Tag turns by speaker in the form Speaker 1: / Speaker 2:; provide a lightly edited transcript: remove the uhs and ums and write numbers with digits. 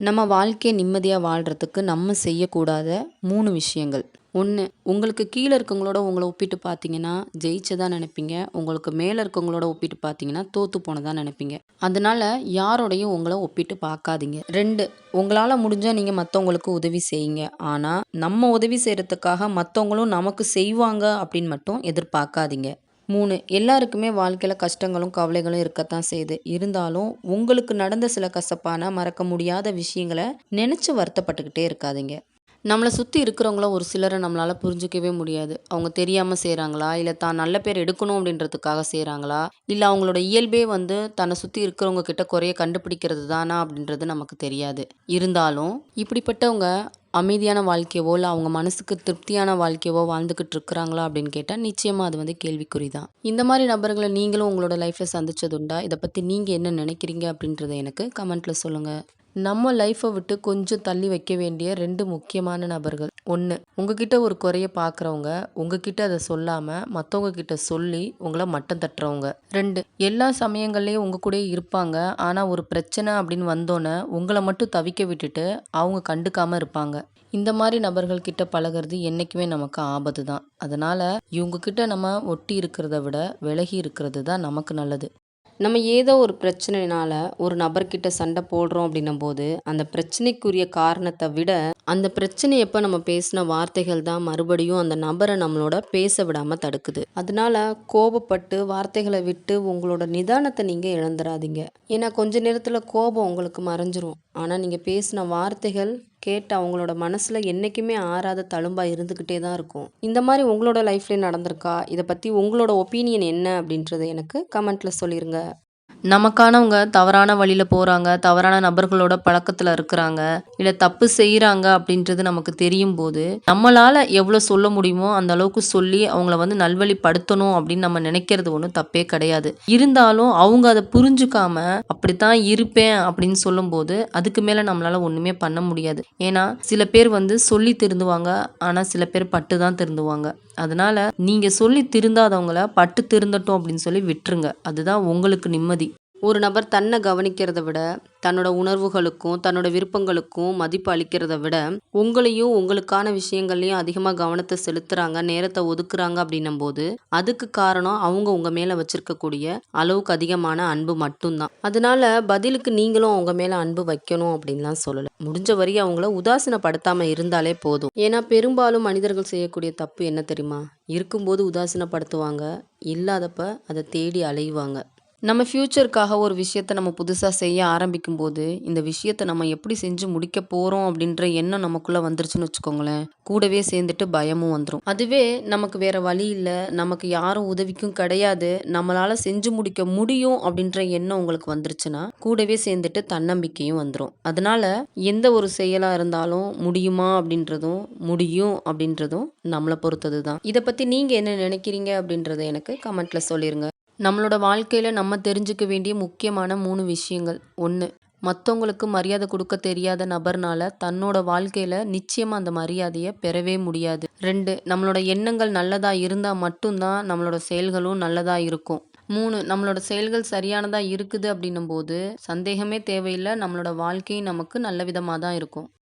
Speaker 1: நம்ம வாழ்க்கைய நிம்மதியா வாழ்றதுக்கு நம்ம செய்யக்கூடாத 3 விஷயங்கள். 1. உங்களுக்கு கீழ இருக்கவங்களோட உங்கள ஒப்பிட்டு பார்த்தீங்கன்னா, ஜெயிச்சதா நெனைப்பீங்க. உங்களுக்கு மேல இருக்கவங்களோட ஒப்பிட்டு பார்த்தீங்கன்னா, தோத்து போனதா நெனைப்பீங்க. அதனால யாரோடையும் உங்கள ஒப்பிட்டு பார்க்காதீங்க. 2. உங்களால முடிஞ்சா நீங்க மத்தவங்களுக்கு உதவி செய்யுங்க. ஆனா, நம்ம உதவி செய்றதுக்காக மத்தவங்களும் நமக்கு செய்வாங்க அப்படின்னு மட்டும் எதிர்பார்க்காதீங்க. 3. எல்லாருக்குமே வாழ்க்கையில கஷ்டங்களும், கவலைகளும் இருக்கத்தான் செய்யுது. இருந்தாலும், உங்களுக்கு நடந்த சில கசப்பான, மறக்க முடியாத விஷயங்கள நெனச்சு வருத்தப்பட்டுக்கிட்டே இருக்காதீங்க. நம்மள சுத்தி இருக்கிறவங்கள ஒரு சிலர நம்மளால புரிஞ்சுக்கவே முடியாது. அவங்க தெரியாம செய்றாங்களா? இல்ல தான் நல்ல பேர் எடுக்கணும் அப்படின்றதுக்காக செய்றாங்களா? இல்ல அவங்களோட இயல்பே வந்து தன்ன சுத்தி இருக்கிறவங்க கிட்ட குறைய கண்டுபிடிக்கிறது தானா? அப்படின்றது நமக்கு தெரியாது. இருந்தாலும், இப்படிப்பட்டவங்க அமைதியான வாழ்க்கையவோ, இல்ல அவங்க மனசுக்கு திருப்தியான வாழ்க்கையவோ வாழ்ந்துகிட்டு இருக்கிறாங்களா? அப்படின்னு கேட்டா, நிச்சயமா அது வந்து கேள்விக்குறி தான். இந்த மாரி நபர்கள நீங்களும் உங்களோட லைஃப்ல சந்திச்சதுண்டா? இத பத்தி நீங்க என்ன நினைக்கிறீங்க? அப்படின்றத எனக்கு கமெண்ட்ல சொல்லுங்க. நம்ம லைஃப்ப விட்டு கொஞ்சம் தள்ளி வைக்க வேண்டிய 2 முக்கியமான நபர்கள். 1. உங்ககிட்ட ஒரு குறைய பார்க்குறவங்க, உங்ககிட்ட அத சொல்லாம மத்தவங்க கிட்ட சொல்லி உங்கள மட்டம் தட்டுறவங்க. 2. எல்லா சமயங்கள்லயும் உங்க கூடயே இருப்பாங்க. ஆனா ஒரு பிரச்சனை அப்படின்னு வந்தோனே, உங்கள மட்டும் தவிக்க விட்டுட்டு அவங்க கண்டுக்காம இருப்பாங்க. இந்த மாரி நபர்கள் கிட்ட பழகுறது என்னைக்குமே நமக்கு ஆபத்து தான். அதனால இவங்க கிட்ட நம்ம ஒட்டி இருக்கிறத விட, விலகி இருக்கிறது தான் நமக்கு நல்லது. நம்ம ஏதோ ஒரு பிரச்சனைனால ஒரு நபர்கிட்ட சண்டை போடுறோம் அப்படின்னும்போது, அந்த பிரச்சனைக்குரிய காரணத்த விட, அந்த பிரச்சனையப்ப நம்ம பேசின வார்த்தைகள் தான் மறுபடியும் அந்த நபர நம்மளோட பேச விடாம தடுக்குது. அதனால கோபப்பட்டு வார்த்தைகள விட்டு உங்களோட நிதானத்த நீங்க இழந்துராதீங்க. ஏன்னா கொஞ்ச நேரத்துல கோபம் உங்களுக்கு மறைஞ்சிரும். ஆனா நீங்க பேசின வார்த்தைகள் கேட்டு அவங்களோட மனசுல என்னைக்குமே ஆறாத தழும்பா இருந்துகிட்டே தான் இருக்கும். இந்த மாரி உங்களோட லைஃப்லயும் நடந்திருக்கா? இத பத்தி உங்களோட ஒப்பீனியன் என்ன அப்படின்றத எனக்கு கமெண்ட்ல சொல்லிருங்க. நமக்கானவங்க தவறான வழியில போறாங்க, தவறான நபர்களோட பழக்கத்துல இருக்கிறாங்க, இல்ல தப்பு செய்றாங்க அப்படின்றது நமக்கு தெரியும்போது, நம்மளால எவ்வளோ சொல்ல முடியுமோ அந்த அளவுக்கு சொல்லி அவங்கள வந்து நல்வழிப்படுத்தணும் அப்படின்னு நம்ம நினைக்கிறது ஒண்ணும் தப்பே கிடையாது. இருந்தாலும் அவங்க அத புரிஞ்சுக்காம, அப்படித்தான் இருப்பேன் அப்படின்னு சொல்லும்போது, அதுக்கு மேல நம்மளால ஒண்ணுமே பண்ண முடியாது. ஏன்னா, சில பேர் வந்து சொல்லி திருந்துவாங்க, ஆனா சில பேர் பட்டு தான் திருந்துவாங்க. அதனால நீங்க சொல்லி திருந்தாதவங்கள பட்டு திருந்தட்டும் அப்படின்னு சொல்லி விட்டுருங்க. அதுதான் உங்களுக்கு நிம்மதி. ஒரு நபர் தன்னை கவனிக்கிறத விட, தன்னோட உணர்வுகளுக்கும், தன்னோட விருப்பங்களுக்கும் மதிப்பு அளிக்கிறத விட, உங்களையும் உங்களுக்கான விஷயங்கள்லயும் அதிகமா கவனத்த செலுத்துறாங்க, நேரத்த ஒதுக்குறாங்க அப்படின்னும்போது, அதுக்கு காரணம் அவங்க உங்க மேல வச்சிருக்கக்கூடிய அளவுக்கு அதிகமான அன்பு மட்டும்தான். அதனால பதிலுக்கு நீங்களும் அவங்க மேல அன்பு வைக்கணும் அப்படின்லாம் சொல்லல. முடிஞ்ச வரை அவங்கள உதாசீனப்படுத்தாம இருந்தாலே போதும். ஏன்னா பெரும்பாலும் மனிதர்கள் செய்யக்கூடிய தப்பு என்ன தெரியுமா? இருக்கும்போது உதாசீனப்படுத்துவாங்க, இல்லாதப்ப அத தேடி அலைவாங்க. நம்ம ஃப்யூச்சருக்காக ஒரு விஷயத்த நம்ம புதுசா செய்ய ஆரம்பிக்கும்போது, இந்த விஷயத்த நம்ம எப்படி செஞ்சு முடிக்க போறோம் அப்படின்ற எண்ணம் நமக்குள்ள வந்துருச்சுன்னு வச்சுக்கோங்களேன், கூடவே சேர்ந்துட்டு பயமும் வந்துரும். அதுவே நமக்கு வேற வழி இல்ல, நமக்கு யாரும் உதவிக்கும் கிடையாது, நம்மளால செஞ்சு முடிக்க முடியும் அப்படின்ற எண்ணம் உங்களுக்கு வந்துருச்சுன்னா, கூடவே சேர்ந்துட்டு தன்னம்பிக்கையும் வந்துரும். அதனால எந்த ஒரு செயலா இருந்தாலும் முடியுமா அப்படின்றதும், முடியும் அப்படின்றதும் நம்மள பொறுத்தது தான். இத பத்தி நீங்க என்ன நினைக்கிறீங்க அப்படின்றத எனக்கு கமெண்ட்ல சொல்லிருங்க. நம்மளோட வாழ்க்கையில நம்ம தெரிஞ்சுக்க வேண்டிய முக்கியமான 3 விஷயங்கள். 1. மத்தவங்களுக்கு மரியாதை குடுக்க தெரியாத நபர்னால தன்னோட வாழ்க்கையில நிச்சயமா அந்த மரியாதைய பெறவே முடியாது. 2. நம்மளோட எண்ணங்கள் நல்லதா இருந்தா மட்டும் தான் நம்மளோட செயல்களும் நல்லதா இருக்கும். 3. நம்மளோட செயல்கள் சரியானதா இருக்குது அப்படின்னும்போது, சந்தேகமே தேவையில்ல. நம்மளோட வாழ்க்கையும் நமக்கு நல்ல விதமா தான் இருக்கும்.